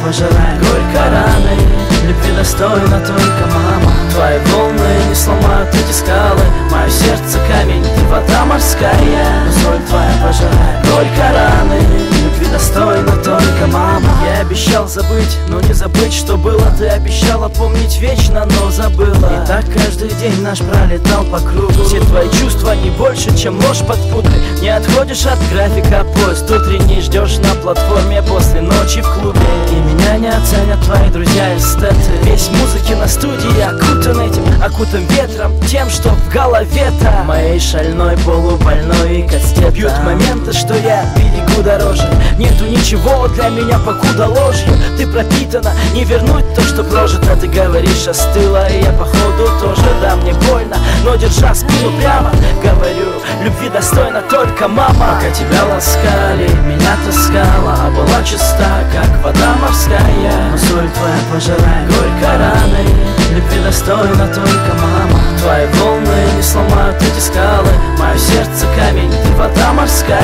пожирает горько раны. Любви достойна только мама. Твои волны не сломают эти скалы. Мое сердце камень, ты вода морская. Но соль твоя пожирает горько раны. Любви достойна только мама. Я обещал забыть, но не забыть, что было. Ты обещала помнить вечно, но забыла. И так каждый день наш пролетал по кругу. Все твои чувства не больше, чем ложь под пудрой. Не отходишь от графика, поезд утренний ждешь на платформе после ночи в клубе. И меня не оценят твои друзья эстеты. Весь музыки на студии окутан этим, окутан ветром, тем, что в голове-то моей шальной, полубольной и кастет. Бьют моменты, что я берегу дороже. Нету ничего для меня, покуда ложью. Ты пропитана, не вернуть то, что прожито. Ты говоришь, остыла, и я походу тоже. Да, мне больно, но держа спину прямо говорю, любви достойна только мама. Пока тебя ласкали, меня таскала, а была чиста, как вода морская. Но соль твоя пожирает горько раны. Любви достойна только мама. Твои волны не сломают эти скалы. Мое сердце камень, ты вода морская.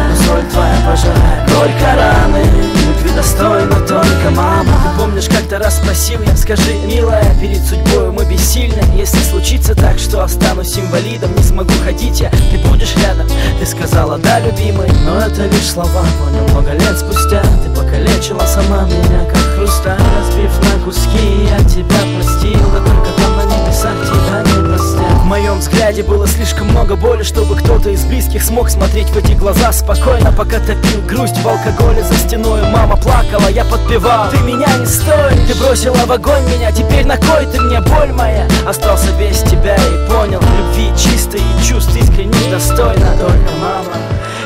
Но соль твоя пожирает горько раны. Любви достойна только мама. Ты помнишь, как-то раз спросил я, скажи, милая, перед судьбой мы бессильны. Если случится так, что останусь инвалидом, не смогу ходить я, ты будешь рядом. Ты сказала, да, любимый, но это лишь слова. Понял много лет спустя, ты покалечила сама меня, как хрусталь, разбив на куски. Я тебя простил, да только там на небесах тебя не простят. В моем взгляде было слишком много боли, чтобы кто-то из близких смог смотреть в эти глаза спокойно. Пока топил грусть в алкоголе за стеной, мама плакала, я подпевал, ты меня не стоишь. Ты бросила в огонь меня, теперь на кой ты мне, боль моя? Остался без тебя и понял, любви чистой и чувств искренних достойна только мама.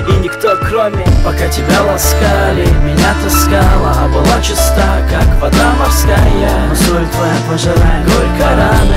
И никто кроме. Пока тебя ласкали, меня таскала, а была чиста, как вода морская. Но соль твоя пожирает горько раны.